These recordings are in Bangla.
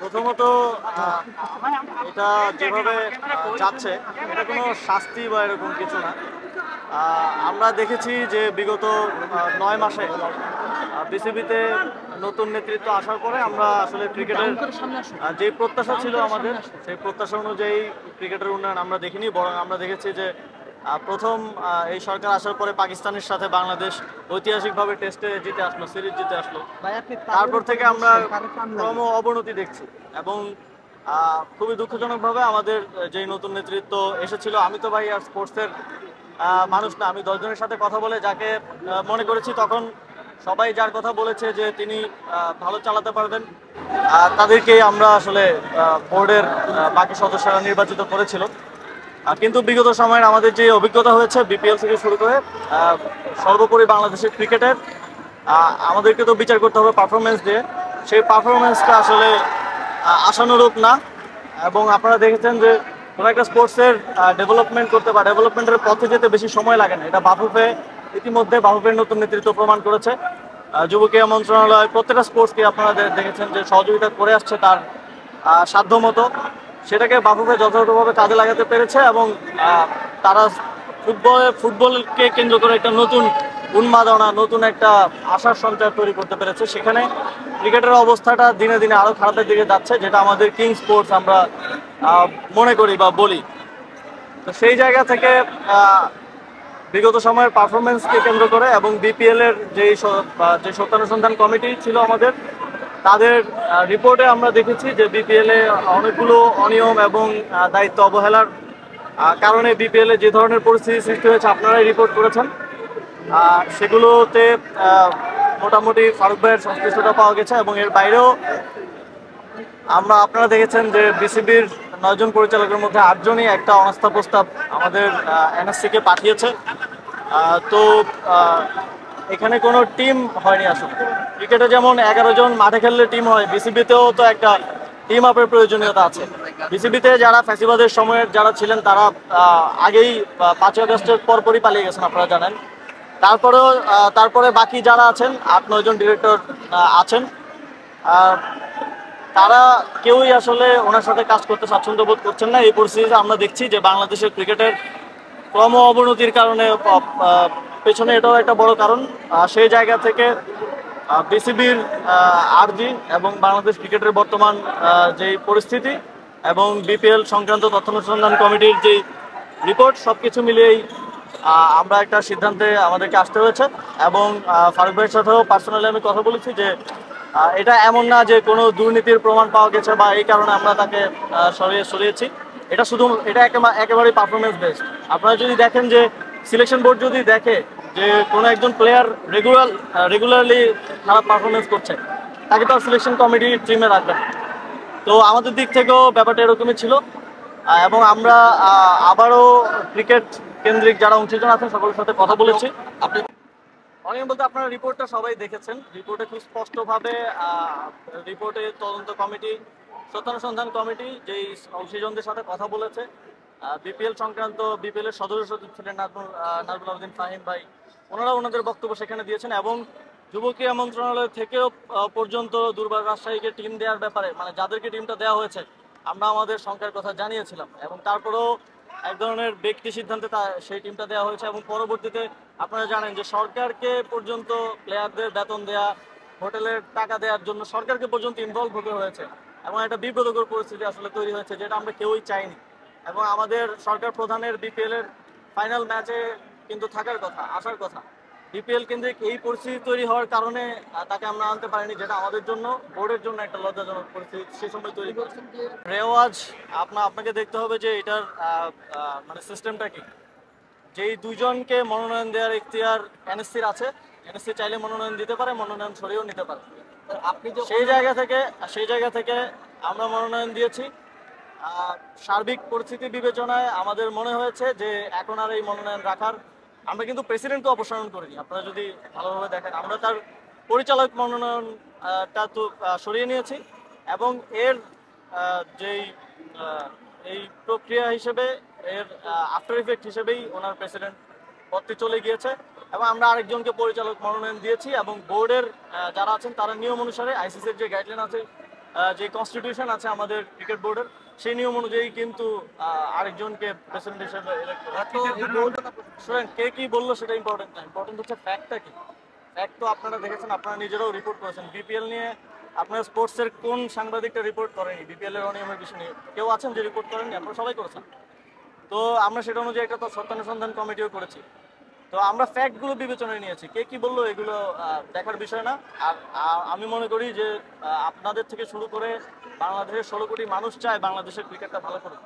প্রথমত আহ, এটা যেভাবে যাচ্ছে এটা কোনো শাস্তি বা এরকম কিছু না। আমরা দেখেছি যে বিগত 9 মাসে বিসিবিতে নতুন নেতৃত্ব আসার পরে আমরা আসলে ক্রিকেটের যে প্রত্যাশা ছিল আমাদের সেই প্রত্যাশা অনুযায়ী ক্রিকেটের উন্নয়ন আমরা দেখিনি, বরং আমরা দেখেছি যে প্রথম এই সরকার আসার পরে পাকিস্তানের সাথে বাংলাদেশ ঐতিহাসিকভাবে টেস্টে জিতে আসলো, সিরিজ জিতে আসলো। তারপর থেকে আমরা ক্রম অবনতি দেখছি এবং খুবই দুঃখজনকভাবে আমাদের যে নতুন নেতৃত্ব এসেছিল, আমি তো ভাই আর স্পোর্টসের মানুষ না, আমি 10 জনের সাথে কথা বলে যাকে মনে করেছি তখন সবাই যার কথা বলেছে যে তিনি ভালো চালাতে পারবেন, তাদেরকে আমরা আসলে বোর্ডের বাকি সদস্যরা নির্বাচিত করেছিল। কিন্তু বিগত সময়ের আমাদের যে অভিজ্ঞতা হয়েছে বিপিএল থেকে শুরু করে সর্বোপরি বাংলাদেশের ক্রিকেটের, আমাদেরকে তো বিচার করতে হবে পারফরমেন্স দিয়ে। সেই পারফরমেন্সটা আসলে আশানুরূপ না। এবং আপনারা দেখেছেন যে কোনো একটা স্পোর্টসের ডেভেলপমেন্ট করতে বা ডেভেলপমেন্টের পথে যেতে বেশি সময় লাগে না। এটা বাফুফে ইতিমধ্যে বাফুফের নতুন নেতৃত্ব প্রমাণ করেছে। যুব ক্রীড়া মন্ত্রণালয় প্রত্যেকটা স্পোর্টসকে আপনারা দেখেছেন যে সহযোগিতা করে আসছে তার সাধ্য মতো। সেটাকে বাফুফে যথাযথভাবে কাজে লাগাতে পেরেছে এবং তারা ফুটবলকে কেন্দ্র করে একটা নতুন উন্মাদনা, নতুন একটা আশার সঞ্চার তৈরি করতে পেরেছে। সেখানে ক্রিকেটের অবস্থাটা দিনে দিনে আরো খারাপের দিকে যাচ্ছে, যেটা আমাদের কিং স্পোর্টস আমরা মনে করি বা বলি। তো সেই জায়গা থেকে বিগত সময়ের পারফরমেন্সকে কেন্দ্র করে এবং বিপিএল এর যে সত্যানুসন্ধান কমিটি ছিল আমাদের, তাদের রিপোর্টে আমরা দেখেছি যে বিপিএল এ অনেকগুলো অনিয়ম এবং দায়িত্ব অবহেলার কারণে বিপিএল এ যে ধরনের পরিস্থিতি সৃষ্টি হয়েছে আপনারাই রিপোর্ট করেছেন। সেগুলোতে মোটামুটি ফারুক ভাইয়ের সংশ্লিষ্টতা পাওয়া গেছে এবং এর বাইরেও আপনারা দেখেছেন যে বিসিবির 9 জন পরিচালকের মধ্যে 8 জনই একটা অনাস্থা প্রস্তাব আমাদের এনএসসি কে পাঠিয়েছে। তো এখানে কোনো টিম হয়নি আসলে। ক্রিকেটে যেমন 11 জন মাঠে খেললে টিম হয়, বিসিবিতেও তো একটা টিম আপের প্রয়োজনীয়তা আছে। বিসিবিতে যারা ফ্যাসিবাদের সময়ের যারা ছিলেন তারা আগেই 5ই আগস্টের পরপরই পালিয়ে গেছেন, আপনারা জানেন। তারপরে বাকি যারা আছেন 8-9 জন ডিরেক্টর আছেন, তারা কেউই আসলে ওনার সাথে কাজ করতে স্বাচ্ছন্দ্য বোধ করছেন না। এই পরিস্থিতিতে আমরা দেখছি যে বাংলাদেশের ক্রিকেটের ক্রম অবনতির কারণে পেছনে এটাও একটা বড় কারণ। সেই জায়গা থেকে বিসিবির আর্জি এবং বাংলাদেশ ক্রিকেটের বর্তমান যেই পরিস্থিতি এবং বিপিএল সংক্রান্ত তথ্য অনুসন্ধান কমিটির যে রিপোর্ট, সবকিছু মিলিয়েই আমরা একটা সিদ্ধান্তে আমাদেরকে আসতে হয়েছে। এবং ফারুক ভাইয়ের সাথেও পার্সোনালি আমি কথা বলেছি যে এটা এমন না যে কোনো দুর্নীতির প্রমাণ পাওয়া গেছে বা এই কারণে আমরা তাকে সরিয়েছি। এটা একেবারেই পারফরমেন্স বেসড। আপনারা যদি দেখেন যে সিলেকশন বোর্ড যদি দেখে যে কোনো একজন প্লেয়ার রেগুলারলি খারাপ পারফরমেন্স করছে, তাকে তো সিলেকশন কমিটির টিমে রাখবেন। তো আমাদের দিক থেকেও ব্যাপারটা এরকমই ছিল। এবং আমরা আবারও ক্রিকেট কেন্দ্রিক যারা অংশীজন আছেন সকলের সাথে কথা বলেছি। আপনি অনিয়ম বলতে আপনারা রিপোর্টটা সবাই দেখেছেন। রিপোর্টে খুব স্পষ্টভাবে রিপোর্টে তদন্ত কমিটি, সত্যানুসন্ধান কমিটি যেই অংশীজনদের সাথে কথা বলেছে, বিপিএল সংক্রান্ত বিপিএল এর সদস্য সচিব ছিলেন নাজমুল আবেদিন ফাহিম ভাই, ওনারা ওনাদের বক্তব্য সেখানে দিয়েছেন। এবং যুব ক্রীড়া মন্ত্রণালয় থেকেও পর্যন্ত দুর্বার রাজশাহীকে টিম দেওয়ার ব্যাপারে, মানে যাদেরকে টিমটা দেওয়া হয়েছে, আমরা আমাদের শঙ্কার কথা জানিয়েছিলাম এবং তারপরেও এক ধরনের ব্যক্তি সিদ্ধান্তে সেই টিমটা দেওয়া হয়েছে। এবং পরবর্তীতে আপনারা জানেন যে সরকারকে পর্যন্ত প্লেয়ারদের বেতন দেয়া, হোটেলের টাকা দেওয়ার জন্য সরকারকে পর্যন্ত ইনভলভ হতে হয়েছে এবং একটা বিব্রতকর পরিস্থিতি আসলে তৈরি হয়েছে, যেটা আমরা কেউই চাইনি। এবং আমাদের সরকার প্রধানের বিপিএল এর ফাইনাল ম্যাচে কিন্তু থাকার কথা, আসার কথা। বিপিএল কেন্দ্রিক এই পরিস্থিতি তৈরি হওয়ার কারণে তাকে আমরা আনতে পারিনি, যেটা আমাদের জন্য, বোর্ডের জন্য একটা লজ্জাজনক পরিস্থিতি সে সময় তৈরি করেছে। রেওয়াজ আপনাকে দেখতে হবে যে এটার মানে সিস্টেমটা কি। যেই 2 জনকে মনোনয়ন দেওয়ার ইখতিয়ার এনএসসির আছে, এনএসসি চাইলে মনোনয়ন দিতে পারে, মনোনয়ন সরিয়েও নিতে পারে। আপনি সেই জায়গা থেকে আমরা মনোনয়ন দিয়েছি। সার্বিক পরিস্থিতি বিবেচনায় আমাদের মনে হয়েছে যে এখন আর এই মনোনয়ন রাখার, আমরা কিন্তু প্রেসিডেন্টকে অপসারণ করিনি। আপনারা যদি ভালোভাবে দেখেন, আমরা তার পরিচালক মনোনয়নটা তো সরিয়ে নিয়েছি এবং এর যেই এই প্রক্রিয়া হিসেবে, এর আফটার ইফেক্ট হিসেবেই ওনার প্রেসিডেন্ট পদটি চলে গিয়েছে এবং আমরা আরেকজনকে পরিচালক মনোনয়ন দিয়েছি। এবং বোর্ডের যারা আছেন তারা নিয়ম অনুসারে, আইসিসির যে গাইডলাইন আছে যে কনস্টিটিউশন আছে আমাদের ক্রিকেট বোর্ডের, সেই নিয়ম অনুযায়ী কিন্তু আরেকজনকে প্রেসিডেন্ট হিসেবে ইলেক্ট করে। কে কি বললো সেটা ইম্পর্টেন্ট না, ইম্পর্টেন্ট হচ্ছে ফ্যাক্টটা কি। ফ্যাক্ট তো আপনারা দেখেছেন, আপনারা নিজেরাও রিপোর্ট করেছেন। বিপিএল নিয়ে আপনার স্পোর্টসের কোন সাংবাদিকটা রিপোর্ট করেনি বিপিএল এর অনিয়মের বিষয় নিয়ে? কেউ আছেন যে রিপোর্ট করেননি? আপনারা সবাই করেছেন। তো আমরা সেটা অনুযায়ী একটা তো সত্যানুসন্ধান কমিটিও করেছি। তো আমরা ফ্যাক্টগুলো বিবেচনায় নিয়েছি, কে কি বললো এগুলো দেখার বিষয় না। আর আমি মনে করি যে আপনাদের থেকে শুরু করে বাংলাদেশের 16 কোটি মানুষ চায় বাংলাদেশের ক্রিকেটটা ভালো করুক।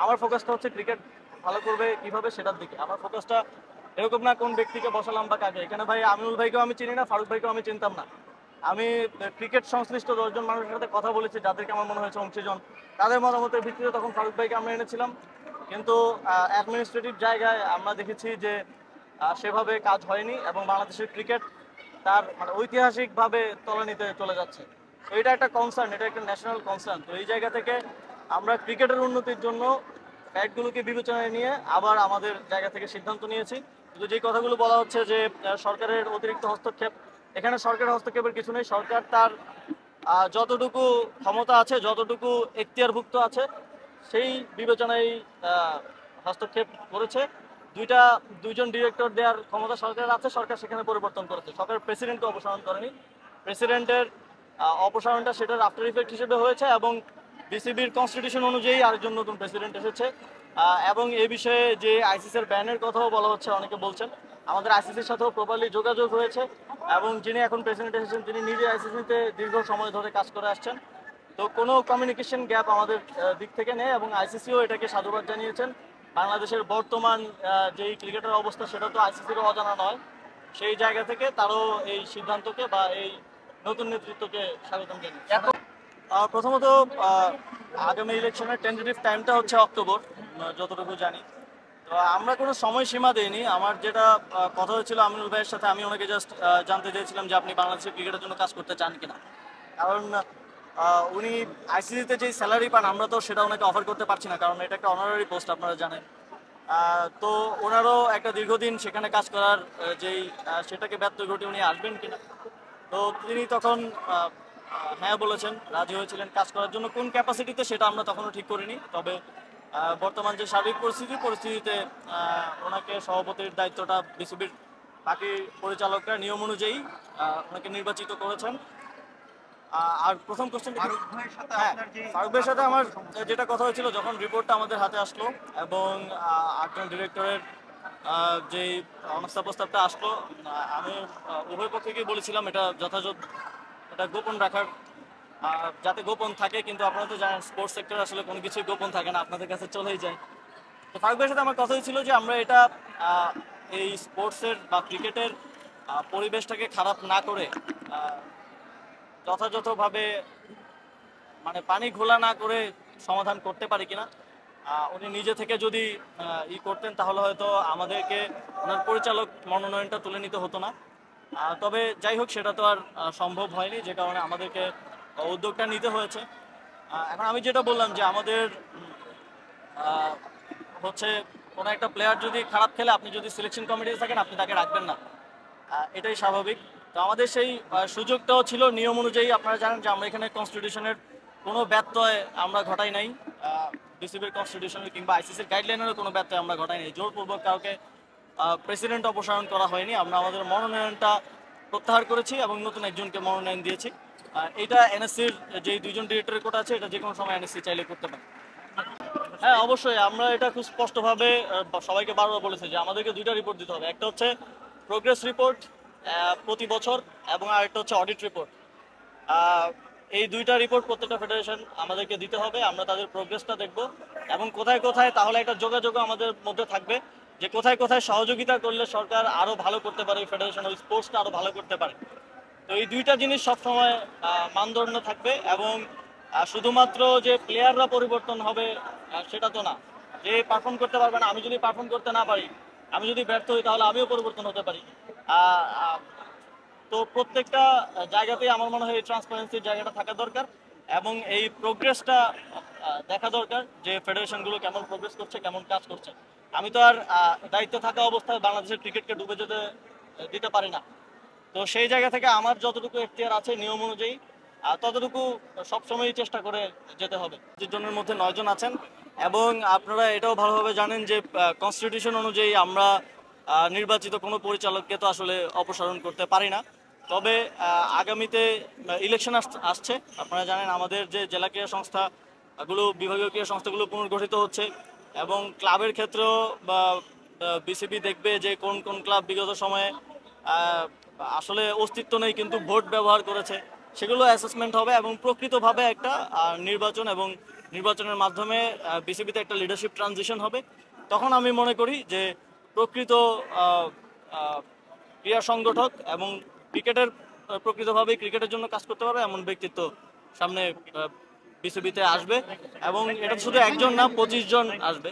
আমার ফোকাসটা হচ্ছে ক্রিকেট ভালো করবে কিভাবে সেটার দিকে। আমার ফোকাসটা এরকম না কোন ব্যক্তিকে বসালাম বা কাকে। এখানে ভাই আমিনুল ভাইকেও আমি চিনি না, ফারুক ভাইকেও আমি চিনতাম না। আমি ক্রিকেট সংশ্লিষ্ট 10 জন মানুষের সাথে কথা বলেছি, যাদেরকে আমার মনে হয়েছে অংশীজন, তাদের মতামতের ভিত্তিতে তখন ফারুক ভাইকে আমরা এনেছিলাম। কিন্তু অ্যাডমিনিস্ট্রেটিভ জায়গায় আমরা দেখেছি যে সেভাবে কাজ হয়নি এবং বাংলাদেশের ক্রিকেট তার মানে ঐতিহাসিকভাবে তলানিতে চলে যাচ্ছে। তো এটা একটা কনসার্ন, এটা একটা ন্যাশনাল কনসার্ন। তো এই জায়গা থেকে আমরা ক্রিকেটের উন্নতির জন্য ফ্যাক্টগুলোকে বিবেচনায় নিয়ে আবার আমাদের জায়গা থেকে সিদ্ধান্ত নিয়েছি। কিন্তু যে কথাগুলো বলা হচ্ছে যে সরকারের অতিরিক্ত হস্তক্ষেপ, এখানে সরকারের হস্তক্ষেপের কিছু নেই। সরকার তার যতটুকু ক্ষমতা আছে, যতটুকু এখতিয়ারভুক্ত আছে, সেই বিবেচনায় হস্তক্ষেপ করেছে। দুইজন ডিরেক্টর দেওয়ার ক্ষমতা সরকারের আছে, সরকার সেখানে পরিবর্তন করেছে। সরকার প্রেসিডেন্টকে অপসারণ করেনি। প্রেসিডেন্টের অপসারণটা সেটার আফটার ইফেক্ট হিসেবে হয়েছে এবং বিসিবির কনস্টিটিউশন অনুযায়ী আরেকজন নতুন প্রেসিডেন্ট এসেছে। এবং এই বিষয়ে যে আইসিসির ব্যানের কথাও বলা হচ্ছে, অনেকে বলছেন। আমাদের আইসিসির সাথেও প্রপারলি যোগাযোগ হয়েছে এবং যিনি এখন প্রেসিডেন্ট এসেছেন তিনি নিজে আইসিসিতে দীর্ঘ সময় ধরে কাজ করে আসছেন। তো কোনো কমিউনিকেশন গ্যাপ আমাদের দিক থেকে নেই এবং আইসিসিও এটাকে সাধুবাদ জানিয়েছেন। বাংলাদেশের বর্তমান যেই ক্রিকেটের অবস্থা সেটা তো আইসিসিরও অজানা নয়। সেই জায়গা থেকে তারও এই সিদ্ধান্তকে বা এই নতুন নেতৃত্বকে স্বাগতম জানিয়েছে। প্রথমত আগামী ইলেকশনের টেন্টেটিভ টাইমটা হচ্ছে অক্টোবর, যতটুকু জানি। তো আমরা কোনো সময়সীমা দেইনি। আমার যেটা কথা হয়েছিল আমিনুল ভাইয়ের সাথে, আমি ওনাকে জাস্ট জানতে চেয়েছিলাম যে আপনি বাংলাদেশের ক্রিকেটের জন্য কাজ করতে চান কিনা। কারণ উনি আইসিসিতে যেই স্যালারি পান আমরা তো সেটা ওনাকে অফার করতে পারছি না, কারণ এটা একটা অনারারি পোস্ট, আপনারা জানেন। তো ওনারও একটা দীর্ঘদিন সেখানে কাজ করার যেই সেটাকে ব্যর্থ ঘটে উনি আসবেন কিনা। তো তিনি তখন হ্যাঁ বলেছেন, রাজি হয়েছিলেন কাজ করার জন্য। কোন ক্যাপাসিটিতে সেটা আমরা তখনও ঠিক করিনি। তবে বর্তমান যে সার্বিক পরিস্থিতিতে ওনাকে সভাপতির দায়িত্বটা বিসিবির বাকি পরিচালকরা নিয়ম অনুযায়ী ওনাকে নির্বাচিত করেছেন। আর প্রথম কোশ্চেন, হ্যাঁ ফারুক ভাইয়ের সাথে আমার যেটা কথা হয়েছিল যখন রিপোর্টটা আমাদের হাতে আসলো এবং 8জন ডিরেক্টরের যেই অনাস্থা প্রস্তাবটা আসলো, আমি উভয় পক্ষকেই বলেছিলাম এটা যথাযথ, এটা গোপন রাখার, যাতে গোপন থাকে। কিন্তু আপনারা তো জানেন স্পোর্টস সেক্টরে আসলে কোনো কিছুই গোপন থাকে না, আপনাদের কাছে চলেই যায়। তো ফারুক ভাইয়ের সাথে আমার কথা হয়েছিল যে আমরা এটা এই স্পোর্টসের বা ক্রিকেটের পরিবেশটাকে খারাপ না করে যথাযথভাবে মানে পানি ঘোলা না করে সমাধান করতে পারি কিনা। উনি নিজে থেকে যদি করতেন তাহলে হয়তো আমাদেরকে ওনার পরিচালক মনোনয়নটা তুলে নিতে হতো না। তবে যাই হোক, সেটা তো আর সম্ভব হয়নি, যে কারণে আমাদেরকে উদ্যোগটা নিতে হয়েছে। এখন আমি যেটা বললাম যে আমাদের হচ্ছে কোনো একটা প্লেয়ার যদি খারাপ খেলে, আপনি যদি সিলেকশন কমিটিতে থাকেন আপনি তাকে রাখবেন না, এটাই স্বাভাবিক। তো আমাদের সেই সুযোগটাও ছিল নিয়ম অনুযায়ী। আপনারা জানেন যে আমরা এখানে কনস্টিটিউশনের কোনো ব্যত্যয় আমরা ঘটাই নাই, বিসিবির কনস্টিটিউশনের কিংবা আইসিসির গাইডলাইনেরও কোনো ব্যত্যয় আমরা ঘটাই নাই। জোরপূর্বক কাউকে প্রেসিডেন্ট অপসারণ করা হয়নি। আমরা আমাদের মনোনয়নটা প্রত্যাহার করেছি এবং নতুন একজনকে মনোনয়ন দিয়েছি। এটা এনএসসির যেই 2জন ডিরেক্টরের কোটা আছে, এটা যে কোনো সময় এনএসসি চাইলে করতে পারে। হ্যাঁ অবশ্যই, আমরা এটা খুব স্পষ্টভাবে সবাইকে বারবার বলেছি যে আমাদেরকে 2টা রিপোর্ট দিতে হবে। একটা হচ্ছে প্রোগ্রেস রিপোর্ট প্রতি বছর এবং আরেকটা হচ্ছে অডিট রিপোর্ট। এই 2টা রিপোর্ট প্রত্যেকটা ফেডারেশন আমাদেরকে দিতে হবে। আমরা তাদের প্রোগ্রেসটা দেখব এবং কোথায় কোথায় তাহলে একটা যোগাযোগ আমাদের মধ্যে থাকবে যে কোথায় কোথায় সহযোগিতা করলে সরকার আরও ভালো করতে পারে, ফেডারেশন ওই স্পোর্টসটা আরও ভালো করতে পারে। তো এই 2টা জিনিস সবসময় মানদণ্ড থাকবে এবং শুধুমাত্র যে প্লেয়াররা পরিবর্তন হবে সেটা তো না, যে পারফর্ম করতে পারবে না। আমি যদি পারফর্ম করতে না পারি, আমি যদি ব্যর্থ হই, তাহলে আমিও পরিবর্তন হতে পারি। তো প্রত্যেকটা জায়গাতেই আমার মনে হয় এই ট্রান্সপারেন্সির জায়গাটা থাকা দরকার এবং এই প্রোগ্রেসটা দেখা দরকার যে ফেডারেশনগুলো কেমন প্রোগ্রেস করছে, কেমন কাজ করছে। আমি তো আর দায়িত্বে থাকা অবস্থায় বাংলাদেশের ক্রিকেটকে ডুবে যেতে দিতে পারি না। তো সেই জায়গা থেকে আমার যতটুকু এখতিয়ার আছে নিয়ম অনুযায়ী ততটুকু সবসময় চেষ্টা করে যেতে হবে। 25 জনের মধ্যে 9 জন আছেন এবং আপনারা এটাও ভালোভাবে জানেন যে কনস্টিটিউশন অনুযায়ী আমরা নির্বাচিত কোনো পরিচালককে তো আসলে অপসারণ করতে পারি না। তবে আগামীতে ইলেকশন আসছে, আপনারা জানেন আমাদের যে জেলা ক্রীড়া সংস্থাগুলো, বিভাগীয় ক্রীড়া সংস্থাগুলো পুনর্গঠিত হচ্ছে এবং ক্লাবের ক্ষেত্রেও বা বিসিবি দেখবে যে কোন কোন ক্লাব বিগত সময়ে আহ, আসলে অস্তিত্ব নেই কিন্তু ভোট ব্যবহার করেছে, সেগুলো অ্যাসেসমেন্ট হবে এবং প্রকৃতভাবে একটা নির্বাচন এবং নির্বাচনের মাধ্যমে বিসিবিতে একটা লিডারশিপ ট্রানজিশন হবে। তখন আমি মনে করি যে প্রকৃত আহ, আহ, ক্রীড়া সংগঠক এবং ক্রিকেটের প্রকৃতভাবেই ক্রিকেটের জন্য কাজ করতে পারবে এমন ব্যক্তিত্ব সামনে বিসিবিতে আসবে এবং এটা শুধু একজন না, 25 জন আসবে।